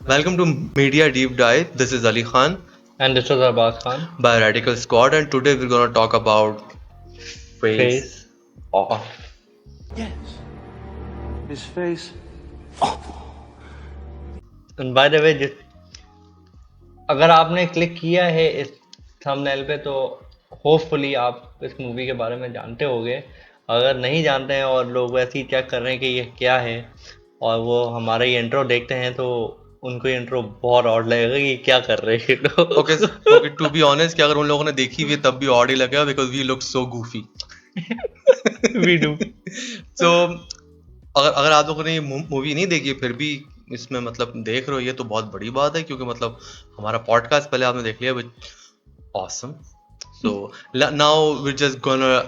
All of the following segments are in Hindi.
Welcome to Media Deep Dive. This is Ali Khan And this is Abbas Khan. by Radical Squad, and today we're gonna talk about face Face off. off. Yes. His face. And by the way, अगर आपने क्लिक किया है इस थंबनेल पे तो होपफुली आप इस मूवी के बारे में जानते होंगे। अगर नहीं जानते हैं और लोग वैसे ही चेक कर रहे हैं कि ये क्या है और वो हमारा ये इंट्रो देखते हैं तो उनको ये इंट्रो बहुत ऑड लगेगा कि क्या कर रहे हैं ये लोग। Okay, to be honest, कि अगर उन लोगों ने देखी हुई है तब भी ऑड ही लगेगा because we look so goofy. We do. So अगर आप लोगों ने ये मूवी नहीं देखी है फिर भी इसमें मतलब देख रहे हो ये तो बहुत बड़ी बात है क्योंकि मतलब हमारा पॉडकास्ट पहले आपने देख लिया which awesome. So now we're just gonna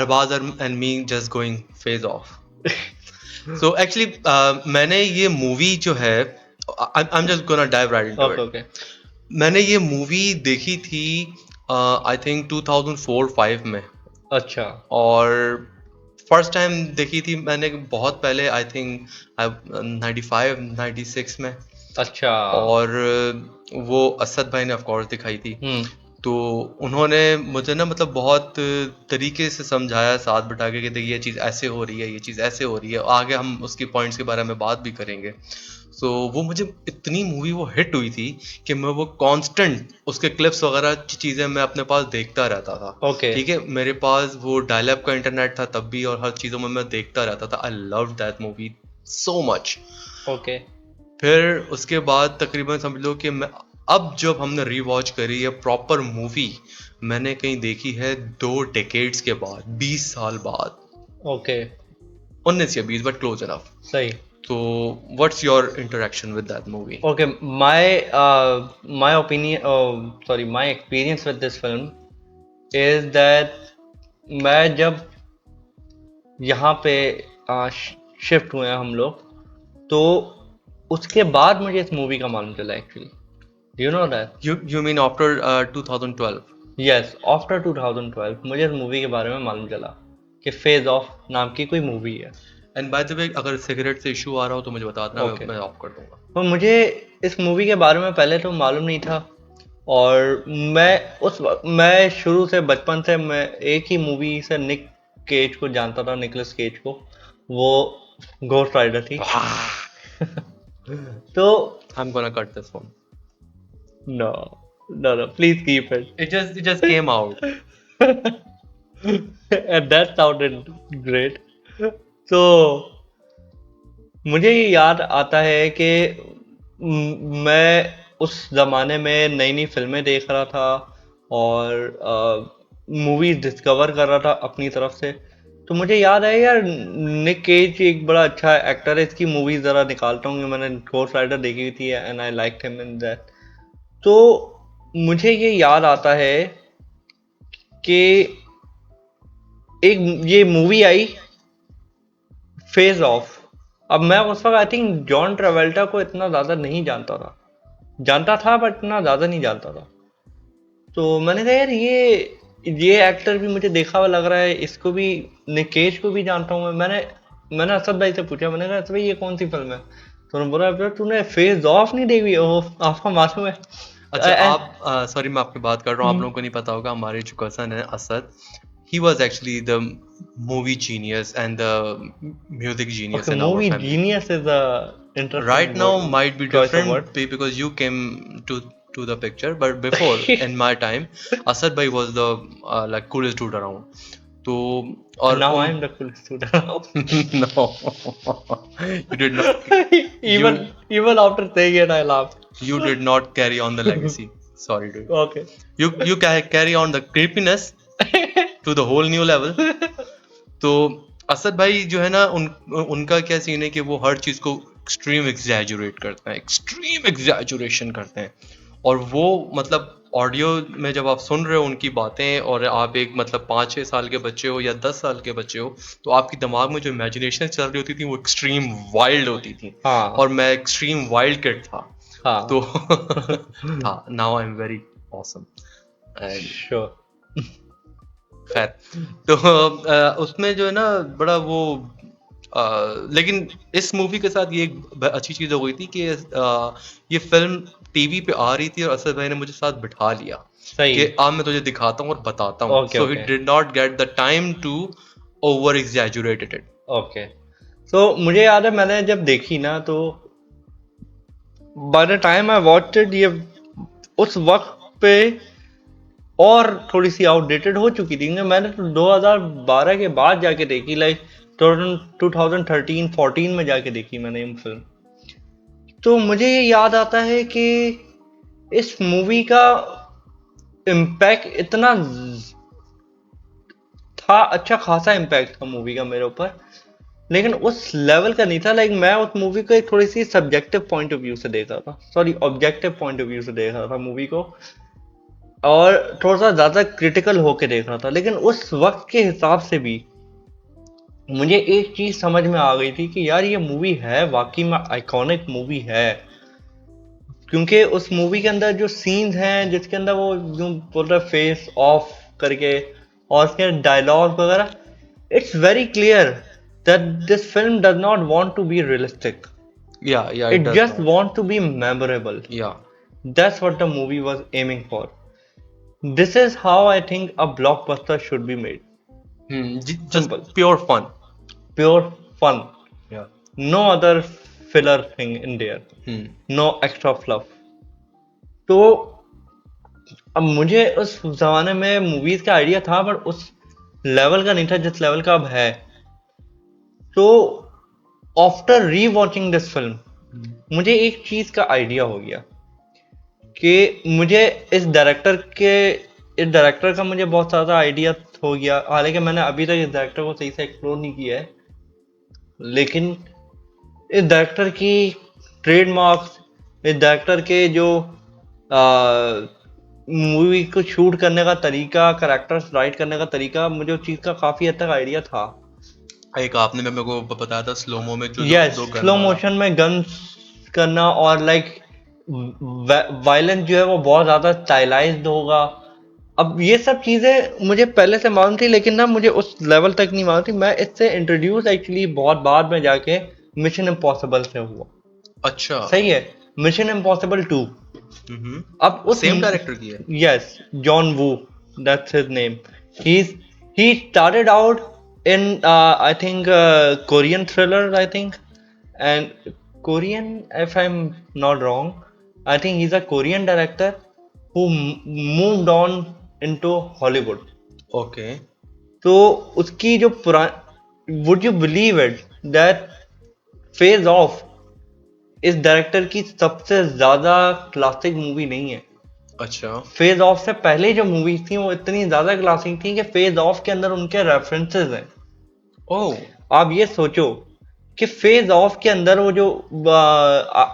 Arbaz and me just going phase off. So actually मैंने ये मूवी जो है I'm just gonna dive right into it. Okay मैंने ये मूवी देखी थी आई थिंक 2004-5 में अच्छा और फर्स्ट टाइम देखी थी मैंने बहुत पहले आई थिंक 95-96 में अच्छा और वो असद भाई ने ऑफ कोर्स दिखाई थी तो उन्होंने मुझे ना मतलब बहुत तरीके से समझाया साथ बिठा के कि देखिए ये चीज़ ऐसे हो रही है ये चीज़ ऐसे हो रही है आगे हम उसकी पॉइंट्स के बारे में बात भी करेंगे सो वो मुझे इतनी मूवी वो हिट हुई थी कि मैं वो कांस्टेंट उसके क्लिप्स वगैरह चीज़ें मैं अपने पास देखता रहता था ओके ठीक है मेरे पास वो डायलअप का इंटरनेट था तब भी और हर चीज़ों में मैं देखता रहता था I love that movie so much okay फिर उसके बाद तकरीबन समझ लो कि मैं अब जब हमने रीवॉच करी है प्रॉपर मूवी मैंने कहीं देखी है 2 डेकेड्स के बाद 20 साल बाद ओके 19 या 20 बट क्लोज इनफ सही तो what's your interaction with that movie Okay, my opinion, sorry, my experience with this film is that मैं जब यहाँ पे शिफ्ट हुए हैं हम लोग तो उसके बाद मुझे इस मूवी का मालूम चला actually do you know that you mean after 2012 yes after 2012 मुझे इस मूवी के बारे में मालूम चला कि फेज ऑफ नाम की कोई मूवी है एंड बाय द वे अगर सिगरेट से इशू आ रहा हो तो मुझे बता देना Okay. मैं ऑफ कर दूंगा तो मुझे इस मूवी के बारे में पहले तो मालूम नहीं था और मैं शुरू से बचपन से मैं एक ही मूवी से निक केज को जानता था निकोलस केज को वो घोस्ट राइडर थी तो I'm gonna cut this one no no please keep it it just came out and that sounded great तो मुझे ये याद आता है कि मैं उस ज़माने में नई नई फिल्में देख रहा था और मूवीज डिस्कवर कर रहा था अपनी तरफ से तो मुझे याद है यार निक केज एक बड़ा अच्छा एक्टर है इसकी मूवीज ज़रा निकालता हूँ मैंने घोस्ट राइडर देखी हुई थी and I like him in that तो मुझे ये याद आता है कि एक ये मूवी आई फेज ऑफ अब मैं उस वक्त आई थिंक जॉन ट्रेवल्टा को इतना ज़्यादा नहीं जानता था बट इतना ज़्यादा नहीं जानता था तो मैंने कहा यार ये एक्टर भी मुझे देखा हुआ लग रहा है इसको भी निक केज को भी जानता हूँ मैंने असद भाई से पूछा मैंने कहा असद भाई ये कौन सी फिल्म है तो उन्होंने बोला "अबे, तूने फेज ऑफ नहीं देखी ओह आपका मालूम है अच्छा And- आप सॉरी मैं आपकी बात कर रहा हूँ आप लोगों को नहीं पता होगा हमारे जो कजन है Asad he was actually the movie genius and the music genius okay, in our movie family genius is a interesting right now word, might be choice of different word. because you came to the picture but before in my time Asad bhai was the like coolest dude around तो और And now I am the coolest student. no you did not even after saying it, I laughed. you did not carry on the legacy sorry dude Okay. you carry on the creepiness to the whole new level तो असद भाई जो है ना उनका क्या सीन है कि वो हर चीज को एक्सट्रीम एग्जैजुरेट करते हैं एक्सट्रीम एग्जैजुरेशन करते हैं और वो मतलब ऑडियो में जब आप सुन रहे हो उनकी बातें और आप एक मतलब 5-6 साल के बच्चे हो या 10 साल के बच्चे हो तो आपकी दिमाग में जो इमेजिनेशन चल रही होती थी वो एक्सट्रीम वाइल्ड होती थी हाँ और मैं एक्सट्रीम वाइल्ड किड था हाँ तो था now I am very awesome and sure. खैर तो उसमें जो है ना बड़ा वो लेकिन इस मूवी के साथ ये एक अच्छी चीज हो गई थी कि ये फिल्म टीवी पे आ रही थी और असद भाई ने मुझे साथ बिठा लिया सही। कि अब मैं तुझे दिखाता हूँ और बताता हूँ. Okay so he okay did not get the time to over exaggerated it. Okay. तो मुझे याद है मैंने जब देखी ना तो by the time I watched it ये उस वक्त पे और थोड़ी सी आउटडेटेड हो चुकी थी क्योंकि मैंने तो 2012 के बाद जाके देखी, लाइक 2013-14 में जाके देखी मैंने ये फिल्म। तो मुझे ये याद आता है कि इस मूवी का इम्पैक्ट इतना था, अच्छा खासा इम्पैक्ट था मूवी का मेरे ऊपर, लेकिन उस लेवल का नहीं था। लाइक मैं उस मूवी को एक थोड़ी सी सब्जेक्टिव पॉइंट ऑफ व्यू से देख रहा था, sorry objective point of view से देख रहा था मूवी को, और थोड़ा सा ज़्यादा क्रिटिकल होके देख रहा था। लेकिन उस वक्त के हिसाब से भी मुझे एक चीज़ समझ में आ गई थी कि यार ये मूवी है वाकई में आइकॉनिक मूवी है, क्योंकि उस मूवी के अंदर जो सीन्स हैं जिसके अंदर वो जो बोल रहा है फेस ऑफ करके और उसके डायलॉग वगैरह, it's very clear that this film does not want to be realistic, Yeah, it it does just not. want to be memorable. Yeah. That's what the movie was aiming for. This is how I think a blockbuster should be made. Just Simple. pure fun. Pure fun. Yeah. No other filler thing in there. No extra fluff. तो अब मुझे उस जमाने में मूवीज का आइडिया था पर उस लेवल का नहीं था जिस लेवल का अब है। तो आफ्टर री वॉचिंग दिस फिल्म मुझे एक चीज का आइडिया हो गया कि मुझे इस डायरेक्टर का मुझे बहुत ज़्यादा आइडिया हो गया। हालांकि मैंने अभी तक इस डायरेक्टर को सही से एक्सप्लोर नहीं किया है, लेकिन इस डायरेक्टर की ट्रेडमार्क्स, इस डायरेक्टर के जो मूवी को शूट करने का तरीका, कैरेक्टर्स राइट करने का तरीका, मुझे उस चीज़ का काफ़ी हद तक आइडिया था। एक आपने मेरे को बताया था स्लोमो में जो यस, दो गन स्लो वाला. मोशन में गन्स करना और लाइक वायलेंस जो है वो बहुत ज़्यादा स्टाइलाइज्ड होगा। अब ये सब चीज़ें मुझे पहले से मालूम थी, लेकिन ना मुझे उस लेवल तक नहीं मालूम थी। मैं इससे इंट्रोड्यूस एक्चुअली बहुत बाद में जाके मिशन इम्पॉसिबल से हुआ। अच्छा. सही है, मिशन इम्पॉसिबल 2। अब उस सेम डायरेक्टर की है. Yes, John Woo, that's his name. He started out in I think Korean thriller, I think, and Korean, if I'm not wrong, I think he's a Korean director who moved on into Hollywood. Okay. तो उसकी जो would you believe it that Face Off इस डायरेक्टर की सबसे ज्यादा क्लासिक मूवी नहीं है। अच्छा. फेज ऑफ से पहले जो मूवीज थी वो इतनी ज्यादा क्लासिक थी कि फेज ऑफ के अंदर उनके रेफरेंसेस हैं। ओह. आप ये सोचो कि फेज ऑफ के अंदर वो जो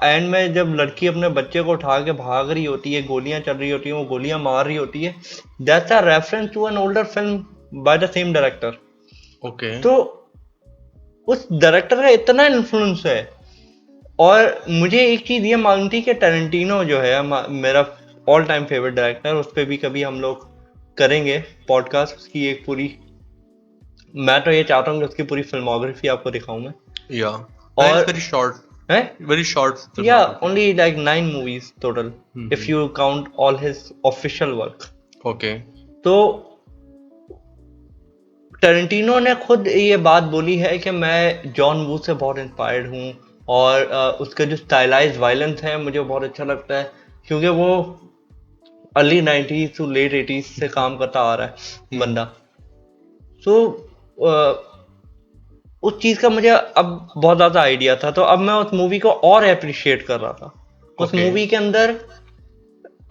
एंड में जब लड़की अपने बच्चे को उठा के भाग रही होती है, गोलियां चल रही होती है, वो गोलियां मार रही होती है, that's a reference to an older film by the same director. Okay. तो उस डायरेक्टर का इतना इन्फ्लुएंस है। और मुझे एक चीज ये मालूम थी कि टैरेंटिनो जो है मेरा ऑल टाइम फेवरेट डायरेक्टर, उस पर भी कभी हम लोग करेंगे पॉडकास्ट, उसकी एक पूरी, मैं तो ये चाहता हूँ कि उसकी पूरी फिल्मोग्राफी आपको दिखाऊं मैं। या. और वेरी शॉर्ट. है Very short. yeah, only like 9 movies total if you count all his official work. Okay. तो टेरेंटिनो ने खुद ये बात बोली है कि मैं जॉन वू से बहुत इंस्पायर्ड हूँ और उसका जो स्टाइलाइज्ड वायलेंस है मुझे बहुत अच्छा लगता है, क्योंकि वो early 90s to late 80s से काम करता आ रहा है बंदा। तो उस चीज का मुझे अब बहुत ज्यादा आइडिया था, तो अब मैं उस मूवी को और अप्रिशिएट कर रहा था। उस मूवी के अंदर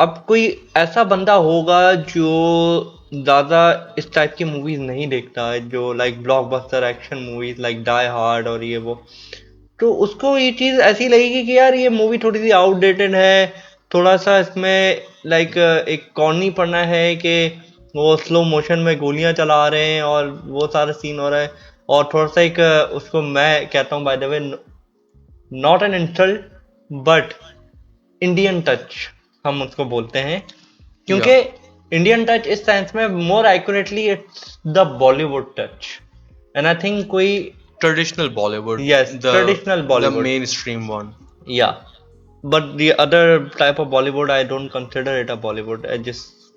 अब कोई ऐसा बंदा होगा जो ज्यादा इस टाइप की मूवीज नहीं देखता है, जो like blockbuster action movies like Die Hard और ये वो, तो उसको ये चीज ऐसी लगेगी कि यार ये मूवी थोड़ी सी आउटडेटेड है, थोड़ा सा इसमें लाइक एक कॉर्नी पड़ना है कि वो स्लो मोशन में गोलियां चला रहे हैं और वो सारा सीन हो रहा है, और थोड़ा सा एक उसको मैं कहता हूँ by the way, not an insult but Indian touch हम उसको बोलते हैं, क्योंकि इंडियन टच इस सेंस में मोर accurately it's the Bollywood touch. And I think कोई traditional Bollywood. Yes, traditional The Bollywood. mainstream one. Yeah, but the other type of Bollywood, I don't consider it a Bollywood. I just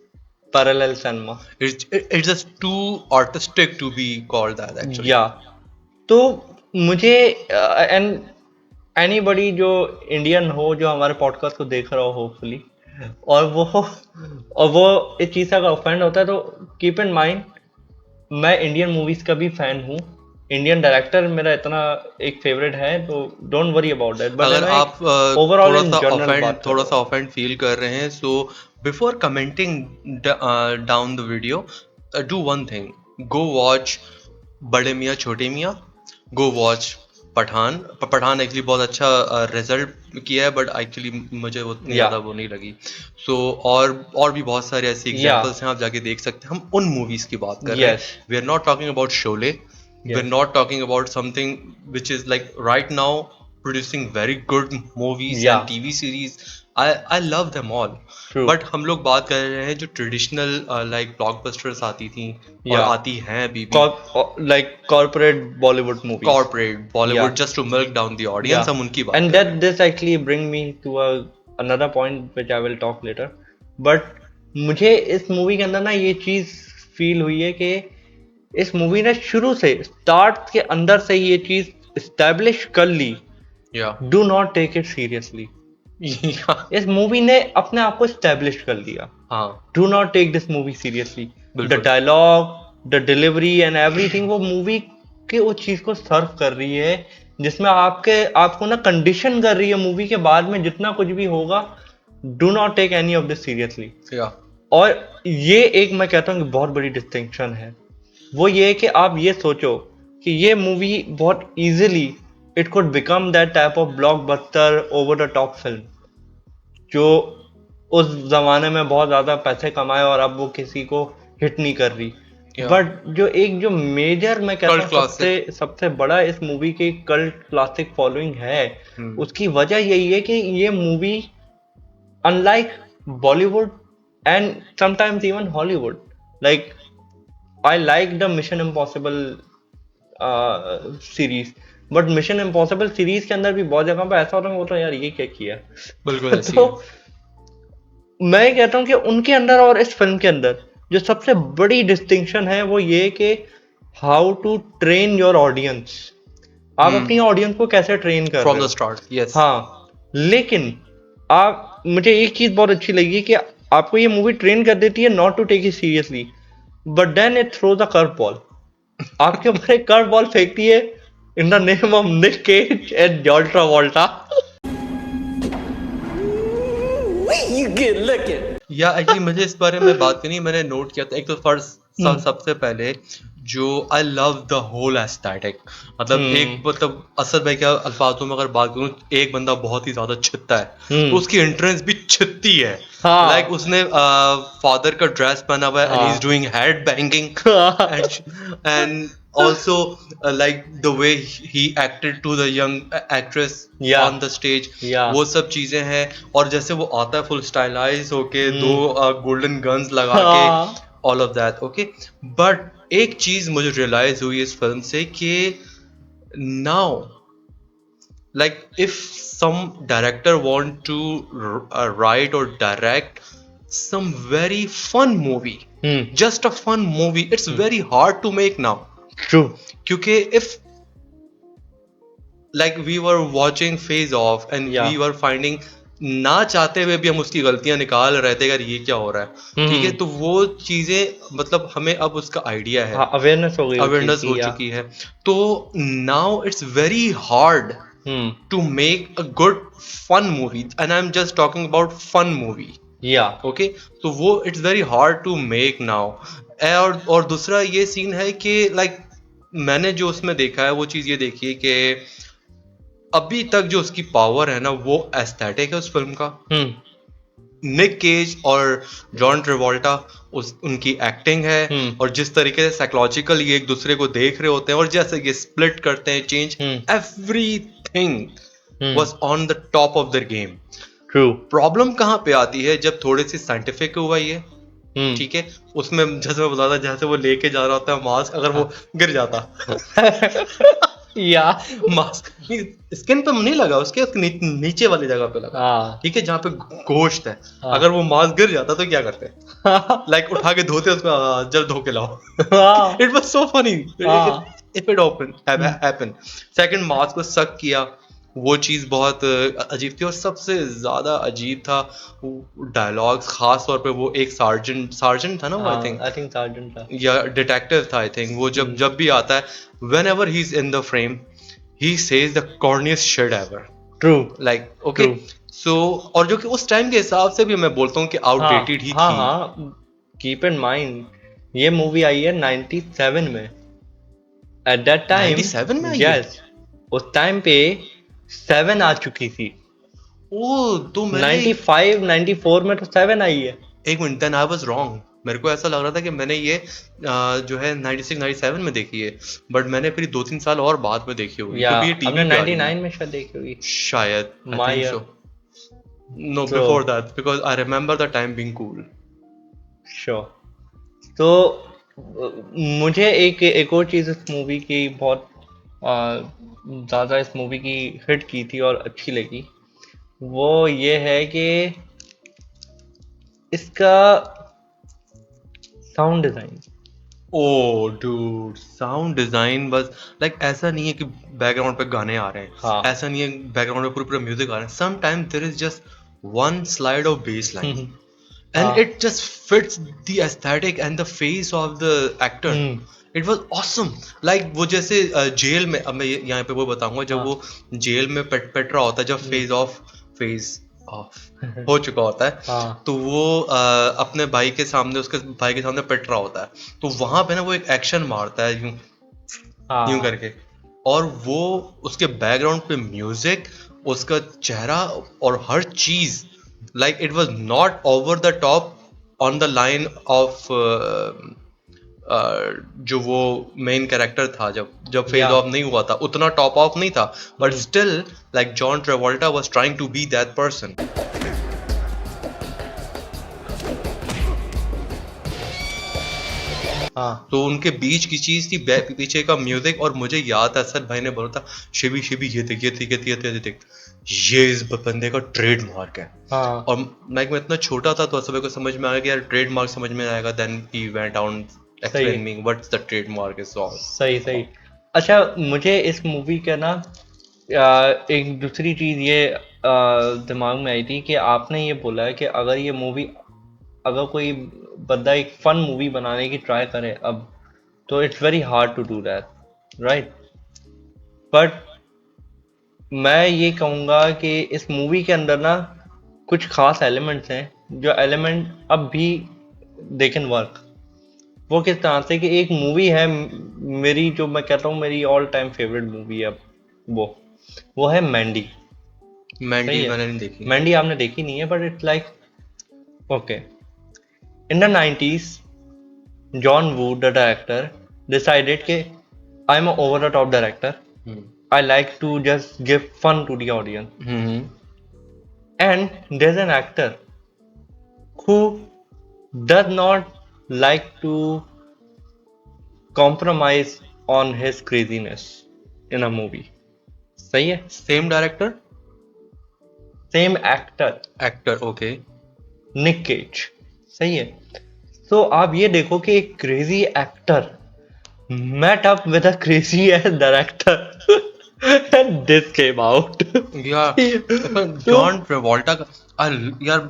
parallel cinema. It's just too artistic to be called that actually. या तो मुझे एंड एनीबडी जो इंडियन हो जो हमारे पॉडकास्ट को देख रहा हो होपफुली और वो इस चीज़ का ऑफेंड होता है तो कीप इन माइंड मैं इंडियन मूवीज का भी फैन हूँ इंडियन डायरेक्टर मेरा इतना एक फेवरेट है तो don't worry about that but अगर आप ओवरऑल इन जनरल थोड़ा सा ऑफेंड फील कर रहे हैं so before commenting down the video do one thing go watch बड़े मियाँ छोटे मियाँ गो वॉच पठान एक्चुअली बहुत अच्छा रिजल्ट किया है बट एक्चुअली मुझे उतनी ज़्यादा वो नहीं लगी सो और भी बहुत सारे ऐसे एग्जांपल्स हैं आप जाके देख सकते हैं हम उन मूवीज की बात कर रहे हैं we are not talking about Sholay we are not talking about something which is like right now producing very good movies and TV series. I love them all. But हम लोग बात कर रहे हैं जो traditional like blockbusters आती थी और आती हैं अभी भी like corporate Bollywood movies. Corporate Bollywood just to milk down the audience. हम उनकी बात and that this actually bring me to another point which I will talk later. But मुझे इस मूवी के अंदर ना ये चीज फील हुई है कि इस मूवी ने शुरू से स्टार्ट के अंदर से ये चीज एस्टैब्लिश कर ली do not take it seriously इस मूवी ने अपने आप को एस्टैब्लिश कर लिया do not take this movie seriously the dialogue the delivery and everything वो मूवी के उस चीज को सर्व कर रही है जिसमें आपको ना कंडीशन कर रही है मूवी के बाद में जितना कुछ भी होगा do not take any of this seriously और ये एक मैं कहता हूँ कि बहुत बड़ी डिस्टिंक्शन है वो ये कि आप ये सोचो कि ये मूवी बहुत easily it could become that type of blockbuster over the top film जो उस जमाने में बहुत ज्यादा पैसे कमाए और अब वो किसी को हिट नहीं कर रही बट जो मेजर मैं कहता हूँ सबसे बड़ा इस मूवी की कल्ट क्लासिक फॉलोइंग है उसकी वजह यही है कि ये movie unlike Bollywood and sometimes even Hollywood like I like the mission impossible series but mission impossible series के अंदर भी बहुत जगह पे ऐसा होता है यार ये क्या किया बिल्कुल तो मैं कहता हूँ कि उनके अंदर और इस फिल्म के अंदर जो सबसे बड़ी डिस्टिंक्शन है वो ये कि how to train your audience आप अपनी ऑडियंस को कैसे ट्रेन कर फ्रॉम द स्टार्ट यस हाँ लेकिन आप मुझे एक चीज बहुत अच्छी लगी कि आपको ये मूवी ट्रेन कर देती है not to take it seriously but then it throws a curve ball आपके ऊपर एक कर्व बॉल फेंकती है in the name of Nick Cage and John Travolta. You get looking. या एक्चुअली मुझे इस बारे में बात करनी मैंने नोट किया था एक तो फर्स्ट सबसे पहले जो I love the whole aesthetic मतलब एक मतलब असद भाई के अल्फाजों में अगर बात करूं एक बंदा बहुत ही ज्यादा छित्ता है तो उसकी एंट्रेंस भी छित्ती है लाइक उसने फादर का ड्रेस पहना हुआ है and he is doing head banging and also like the way he acted to the young actress on the stage वो सब चीजें हैं और जैसे वो आता है फुल स्टाइलाइज होके दो गोल्डन गन्स लगा के all of that okay but एक चीज मुझे रियलाइज हुई इस फिल्म से कि now like if some director want to write or direct some very fun movie just a fun movie it's very hard to make now True. क्योंकि if like we were watching Phase Off and we were finding ना चाहते हुए भी हम उसकी गलतियां निकाल रहे थे यार ये क्या हो रहा है ठीक है तो वो चीजें मतलब हमें अब उसका आइडिया है अवेयरनेस हो चुकी है तो now it's very hard to make a good fun movie and I am just talking about fun movie okay तो वो it's very hard to make now और दूसरा ये सीन है कि लाइक मैंने जो उसमें देखा है वो चीज ये देखी है कि अभी तक जो उसकी पावर है ना वो एस्थेटिक है उस फिल्म का निक केज और जॉन ट्रेवोल्टा उनकी एक्टिंग है और जिस तरीके से साइकोलॉजिकल ये एक दूसरे को देख रहे होते हैं और जैसे ये स्प्लिट करते हैं change everything was on the top of their game true problem कहाँ पे आती है जब थोड़े से साइंटिफिक हुआ ये ठीक है उसमें जैसे मैं बता था जैसे वो लेके जा रहा होता है मास्क अगर वो गिर जाता या मास्क स्किन पे नहीं लगा, उसके नीचे वाली जगह पे लगा, हाँ ठीक है, जहाँ पे गोश्त है। हाँ। अगर वो मास्क गिर जाता तो क्या करते? लाइक उठा के धोते उसको, जल्द धो के लाओ। हाँ इट वाज सो फनी हाँ। If it happen. Second mask को सक किया, वो चीज बहुत अजीब थी। और सबसे ज्यादा अजीब था डायलॉग्स, खास तौर पे वो एक सार्जेंट था ना वो, आई थिंक, आई थिंक सार्जेंट था। या डिटेक्टिव था आई थिंक, वो जब भी आता है, whenever he is in the frame, he says the corniest shit ever, true. Like okay. True. So और जो कि उस टाइम के हिसाब से भी मैं बोलता हूँ कि आउटडेटेड ही हाँ थी। हाँ। कीप इन माइंड ये मूवी आई है 97 में। एट दैट टाइम 97 में आई है? यस, उस टाइम पे 7 आ चुकी थी। ओ तो मैंने 95 94 में तो 7 आई है। एक minute, then I was wrong. मेरे को ऐसा लग रहा था कि मैंने ये जो है 96 97 में देखी है, बट मैंने फिर 2-3 साल और बाद में देखी होगी, या क्योंकि ये हमने टीवी पे आ रही 99 थी में शायद देखी होगी। शायद, I My think year. So. No, So- before that, because I remember the time being cool. Sure. तो मुझे एक और चीज़ इस मूवी की बहुत ज़्यादा इस मूवी की हिट की थी और अच्छी लगी, वो ये है कि इसका साउंड डिज़ाइन। ओ डूड, साउंड डिजाइन बस, लाइक ऐसा नहीं है कि बैकग्राउंड पे गाने आ रहे हैं, हाँ। ऐसा नहीं है बैकग्राउंड में पूरा पूरा म्यूजिक आ रहा है। Some time there is just one slide of bass line हाँ। and it just fits the aesthetic and the face of the actor. It was awesome. Like वो जैसे जेल में, अब मैं यहाँ पे वो बताऊंगा, जब हाँ। वो जेल में पेट रहा होता है, जब फेज ऑफ हो चुका होता है, हाँ। तो वो अपने भाई के सामने, उसके भाई के सामने पेट रहा होता है, तो वहां पे ना वो एक एक्शन मारता है यूं यूं करके, और वो उसके बैकग्राउंड पे म्यूजिक, उसका चेहरा और हर चीज, like it was not over the top on the line of जो वो मेन कैरेक्टर था, जब फेज Yeah. ऑफ नहीं हुआ था, उतना टॉप ऑफ नहीं था, but still like John Travolta was trying to be that person. हाँ तो उनके बीच की चीज थी पीछे का म्यूजिक। और मुझे याद है असद भाई ने बोला था, शिवी शिवी ये देख, ये इस बंदे का ट्रेडमार्क है। हाँ। और मैं इतना छोटा था तो सभी को समझ में आ गया कि यार ट्रेडमार्क समझ में आएगा, then he went on explaining what's the trademark is all. सही सही। अच्छा, मुझे इस मूवी का ना एक दूसरी चीज़ ये दिमाग में आई थी कि आपने ये बोला है कि अगर ये मूवी, अगर कोई बंदा एक फन मूवी बनाने की ट्राई करे अब, तो it's very hard to do that, right? But मैं ये कहूँगा कि इस मूवी के अंदर ना कुछ खास एलिमेंट्स हैं, जो एलिमेंट अब भी दे कैन वर्क। वो किस तरह से कि एक मूवी है मेरी, जो मैं कहता हूँ मेरी ऑल टाइम फेवरेट मूवी है, वो है मैंडी। सही मैंडी है। मैंने नहीं देखी। मैंडी आपने देखी नहीं है, but it's like okay. In the 90s John Woo the director decided कि I am over the top director, I like to just give fun to the audience. And there's an actor who does not like to compromise on his craziness in a movie. सही है? Same director, Same actor, actor, okay. Nick Cage. सही है? तो आप ये देखो कि एक crazy actor met up with a crazy ass director and this came out. John Travolta का यार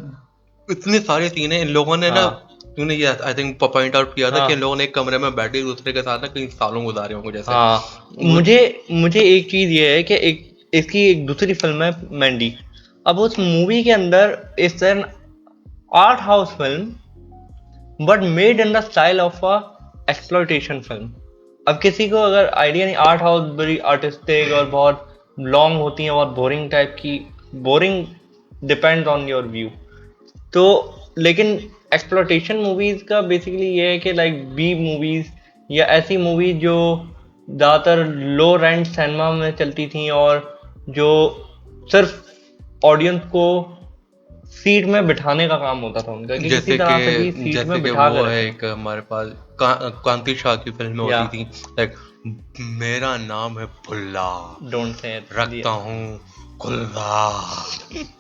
इतने सारे सीन है इन लोगों ने ना, हाँ। तूने ये आई थिंक पॉइंट आउट किया था हाँ। कि इन लोगों ने एक कमरे में बैठे एक दूसरे के साथ ना कई सालों गुजारे होंगे जैसे। हाँ। मुझे एक चीज ये है कि इसकी एक दूसरी फिल्म है मैंडी। अब उस मूवी के अंदर it's an art house film but made in the style of a exploitation film. अब किसी को अगर आइडिया नहीं, आर्ट हाउस बड़ी आर्टिस्टिक और बहुत लॉन्ग होती हैं, बहुत बोरिंग टाइप की, boring depend on your view. तो लेकिन एक्सप्लॉयटेशन मूवीज का बेसिकली ये है कि लाइक बी मूवीज या ऐसी मूवीज जो ज़्यादातर लो रेंट सिनेमा में चलती थी और जो सिर्फ ऑडियंस को सीट में बिठाने का काम होता था उनका कि किसी तरह से भी सीट जैसे में कि बिठा वो कर है एक हमारे पास कांति शाह की फिल्म में या होती थी लाइक मेरा नाम है भुल्ला डोंट से रखता हूँ खुल्ला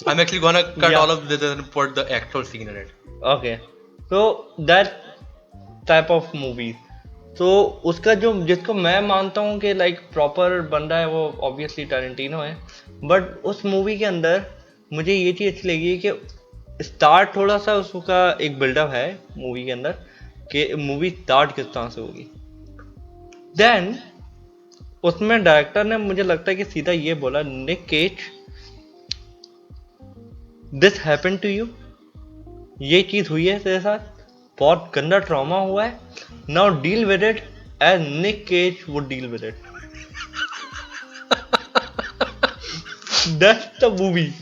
I'm actually gonna cut या all of this and put the actual scene in it. Okay तो दैट टाइप ऑफ मूवी तो उसका जो जिसको मैं मानता हूँ कि लाइक प्रॉपर बंदा है वो ऑब्वियसली टैरेंटिनो है बट उस मूवी के अंदर मुझे ये चीज़ अच्छी लगी कि स्टार्ट थोड़ा सा उसका एक बिल्डअप है मूवी के अंदर कि मूवी स्टार्ट किस तरह से होगी देन उसमें डायरेक्टर ने मुझे लगता है कि सीधा ये बोला Nick Cage this happen to you ये चीज हुई है तेरे साथ बहुत गंदा ट्रॉमा हुआ है now deal with it as Nick Cage would deal with it that's the movie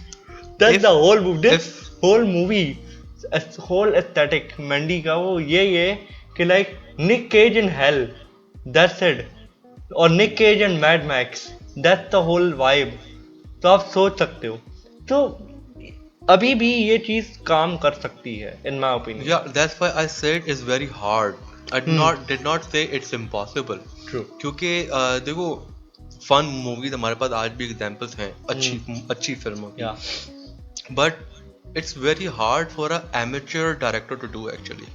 that's the whole movie this whole movie whole aesthetic Mandy का वो ये कि like Nick Cage in hell that's it और Nick Cage and Mad Max that's the whole vibe तो आप सोच सकते हो तो अभी भी ये चीज काम कर सकती है in my opinion Yeah, that's why I said it's very hard. I did not say it's impossible. True क्योंकि देखो फन मूवीज हमारे पास आज भी एग्जांपल्स हैं अच्छी फिल्मों की या but it's very hard for a amateur director to do actually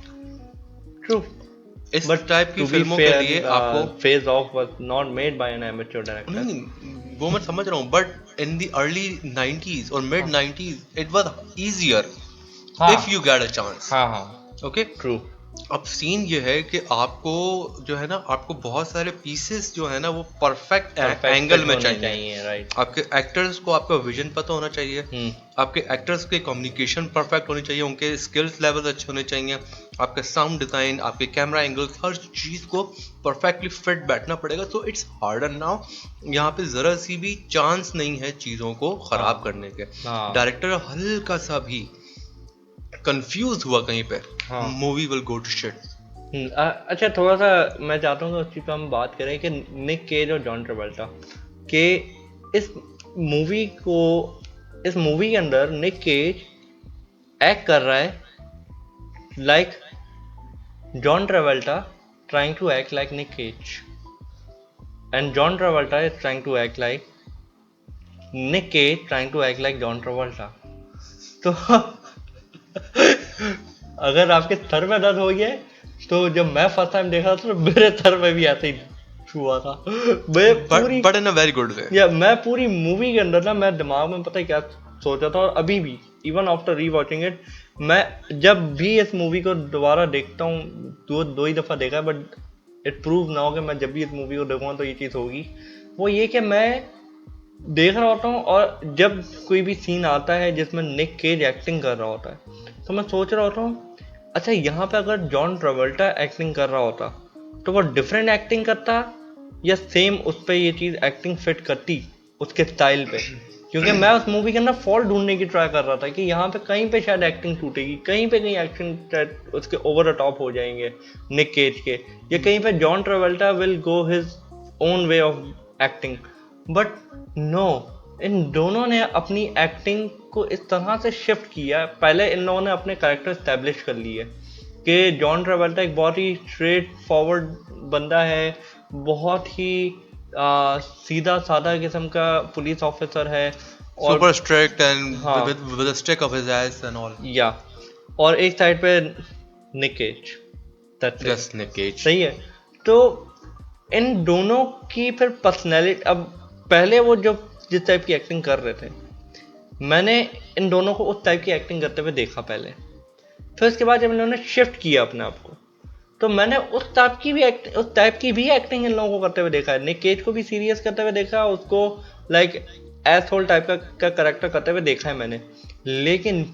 true इस टाइप की फिल्मों के लिए आपको phase of was not made by an amateur director नहीं वो मैं समझ रहा हूँ but in the early 90s और mid 90s it was easier हाँ if you get a chance हाँ हाँ ओके ट्रू अब सीन ये है कि आपको जो है ना आपको बहुत सारे पीसेस जो है ना वो परफेक्ट एंगल में चाहिए राइट आपके एक्टर्स को आपका विजन पता होना चाहिए आपके एक्टर्स के कम्युनिकेशन परफेक्ट होनी चाहिए उनके स्किल्स लेवल अच्छे होने चाहिए आपका साउंड डिजाइन आपके कैमरा एंगल्स हर चीज को परफेक्टली फिट बैठना पड़ेगा सो इट्स हार्डर नाउ यहाँ पे जरा सी भी चांस नहीं है चीजों को खराब करने के डायरेक्टर हल्का सा भी कंफ्यूज हुआ कहीं पे movie will go to shit अच्छा थोड़ा सा मैं चाहता हूँ कि उस चीज पे हम बात करें कि निक केज और जॉन ट्रेवल्टा के इस मूवी के अंदर निक केज एक्ट कर रहा है like John Travolta trying to act like Nick Cage and John Travolta is trying to act like Nick Cage trying to act like John Travolta तो अगर आपके सर में दर्द हो गया तो जब मैं फर्स्ट टाइम देखा था तो मेरे सर में भी ऐसे ही हुआ था but in a very good way या मैं पूरी मूवी के अंदर ना मैं दिमाग में पता है क्या सोचा था और अभी भी इवन आफ्टर रीवॉचिंग इट मैं जब भी इस मूवी को दोबारा देखता हूँ दो ही दफा देखा है बट इट प्रूव ना हो कि मैं जब भी इस मूवी को देखूंगा तो ये चीज़ होगी वो ये कि मैं देख रहा होता हूँ और जब कोई भी सीन आता है जिसमें निक केज एक्टिंग कर रहा होता है तो मैं सोच रहा होता हूँ अच्छा यहाँ पे अगर जॉन ट्रेवल्टा एक्टिंग कर रहा होता तो वो डिफरेंट एक्टिंग करता या सेम उस पर ये चीज़ एक्टिंग फिट करती उसके स्टाइल पे क्योंकि मैं उस मूवी के अंदर फॉल्ट ढूंढने की ट्राई कर रहा था कि यहाँ पे कहीं पे शायद एक्टिंग टूटेगी कहीं पे कहीं एक्टिंग उसके ओवर द टॉप हो जाएंगे निक केज के या कहीं पे John Travolta will go his own way of acting but no इन दोनों ने अपनी एक्टिंग को इस तरह से शिफ्ट किया पहले इन लोगों ने अपने कैरेक्टर एस्टेब्लिश कर लिए कि जॉन ट्रेवल्टा एक बहुत ही स्ट्रेट फॉरवर्ड बंदा है बहुत ही सीधा साधा किस्म का पुलिस ऑफिसर है और super strict and with a stick of his ass and all या और एक साइड पे Nick Cage that's just Nick Cage सही है तो इन दोनों की फिर पर्सनैलिटी अब पहले वो जो जिस टाइप की एक्टिंग कर रहे थे मैंने इन दोनों को उस टाइप की एक्टिंग करते हुए देखा पहले फिर उसके बाद जब इन्होंने शिफ्ट किया अपने आप को तो मैंने उस टाइप की भी एक्टिंग इन लोगों को करते हुए देखा है निक केज को भी सीरियस करते हुए देखा उसको लाइक एसहोल टाइप का करेक्टर करते हुए देखा है मैंने लेकिन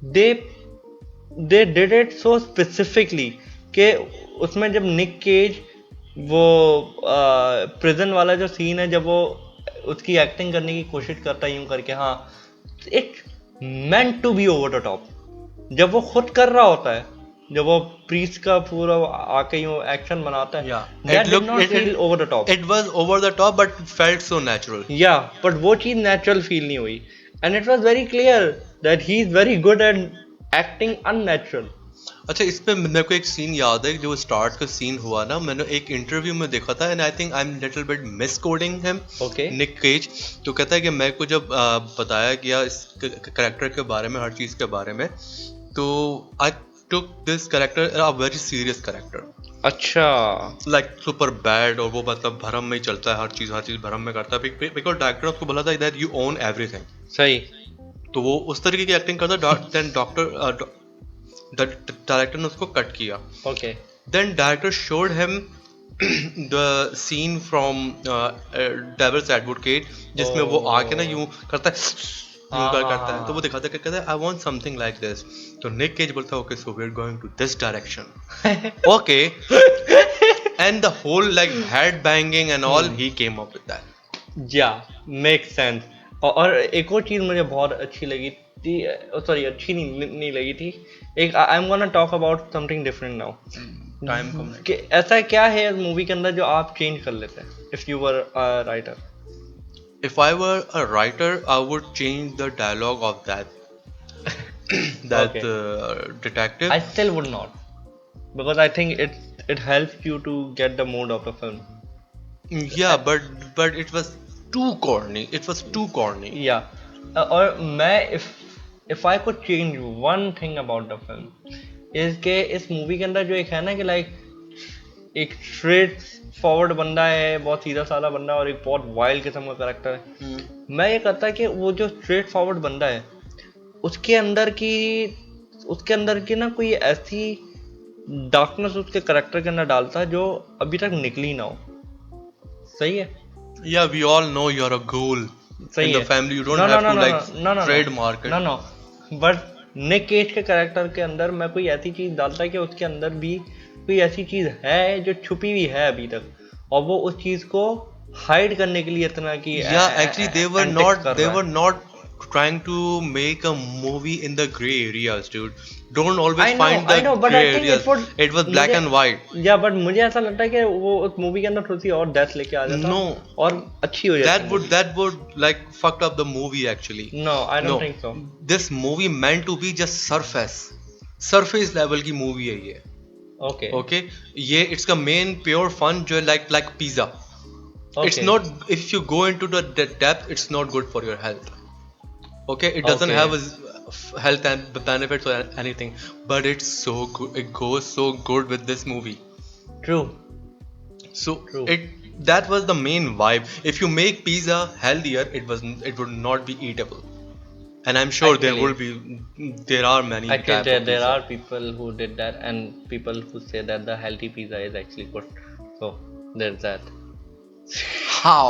they did it so specifically कि उसमें जब निक केज वो प्रिजन वाला जो सीन है जब वो उसकी एक्टिंग करने की कोशिश करता है यूं करके हाँ it meant to be over the top जब वो खुद कर रहा होता है जब वो प्रीस्ट का पूरा आके यूं एक्शन बनाता है that did not feel over the top it was over the top but felt so natural but वो चीज नेचुरल फील नहीं हुई and it was very clear that he's very good at acting unnatural. अच्छा, इस पे मेरे को एक सीन याद है, जो स्टार्ट का सीन हुआ ना, मैंने एक इंटरव्यू में देखा था, and I think I am little bit misquoting him, Okay. Nick Cage. तो कहता है कि मेरे को जब बताया गया इस कैरेक्टर के बारे में, हर चीज़ के बारे में, तो I took this character a very serious character, अच्छा, लाइक सुपर बैड, और वो मतलब भरम में ही चलता है, हर चीज़ भरम में करता है, बिकॉज डायरेक्टर उसको बोला था दैट यू ओन एवरीथिंग। सही। तो वो उस तरीके की एक्टिंग करता, देन डॉक्टर डायरेक्टर ने उसको कट किया। Okay. Then director showed him the scene from Devil's Advocate, जिसमें वो आके ना यूं करता है, करता है, तो वो दिखाता है, कहता है I want something like this। तो निक केज बोलता है okay, so we're going to this direction। Okay, and the whole like head banging and all, he came up with that। Yeah, makes sense. और एक और चीज मुझे बहुत अच्छी लगी थी, सॉरी अच्छी नहीं लगी थी, एक I am gonna talk about something different now. Time कम कि ऐसा क्या है मूवी के अंदर जो आप चेंज कर लेते हैं if you were a writer? If I were a writer, I would change the dialogue of that Okay. detective। I still would not, because I think it helps you to get the mood of the film. Yeah, but it was too corny. It was too corny। Yeah. और मैं if I could change one thing about the film is कि इस मूवी के अंदर जो एक है ना कि लाइक एक स्ट्रेट फॉरवर्ड बंदा है, बहुत सीधा साधा बंदा, और एक बहुत वाइल्ड किस्म का करेक्टर है। मैं ये कहता कि वो जो स्ट्रेट फॉरवर्ड बंदा है उसके अंदर की ना कोई ऐसी डार्कनेस उसके करेक्टर के अंदर डालता है जो अभी तक निकली ना हो। सही है? Yeah, we all know you're a ghoul सही in है। the family. You don't have to like trademark it। no, but Nick Cage के कैरेक्टर के अंदर मैं कोई ऐसी चीज डालता है कि उसके अंदर भी कोई ऐसी चीज है जो छुपी हुई है अभी तक, और वो उस चीज को हाइड करने के लिए इतना कि Yeah, actually they were antics not कर they रहा were है। not trying to make a movie in the gray areas, dude। Don't always I know, find the I know, but I gray think areas। it would It was black मुझे- and white। या बट मुझे ऐसा लगता है कि वो उस मूवी के अंदर थोड़ी सी और डेप्थ लेके आ जाता No, और अच्छी हो जाती that would like fucked up the movie actually। No I No, don't think so. this movie meant to be just surface level की movie है ये। ओके Okay, ये it's का main pure fun जो like pizza। It's Okay. not, if you go into the depth, it's not good for your health। Okay, it doesn't Okay. have health and benefits or anything, but it's so good. It goes so good with this movie। True. So True. that was the main vibe। If you make pizza healthier, it would not be eatable, and I'm sure there are many Actually, types of there pizza। are people who did that, and people who say that the healthy pizza is actually good. So there's that. How?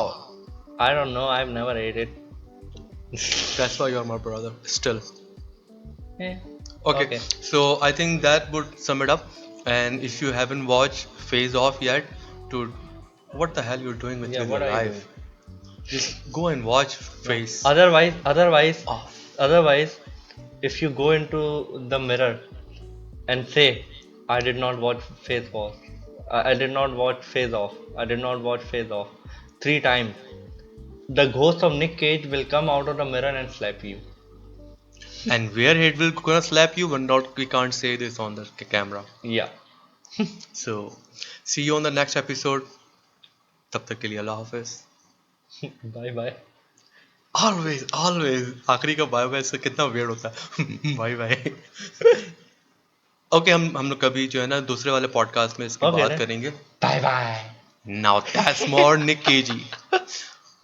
I don't know. I've never ate it. That's why you're my brother still। Eh. Okay, so I think that would sum it up. And if you haven't watched Phase Off yet, dude, what the hell you're doing with Yeah, your what are you life? Just go and watch Phase Otherwise, if you go into the mirror and say, "I did not watch Phase Off. I did not watch Phase Off. I did not watch Phase Off," 3 times, the ghost of Nick Cage will come out of the mirror and slap you. And where it will gonna slap you, but we can't say this on the camera। Yeah. So see you on the next episode। तब तक के लिए अल्लाह हाफिज। Bye bye. Always आखिरी का बाय बाय से कितना weird होता है। Bye bye. ओके, हम लोग कभी जो है ना दूसरे वाले पॉडकास्ट में इसकी Okay, बात then। करेंगे। Bye bye. Now that's more Nick Cage।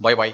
Bye bye।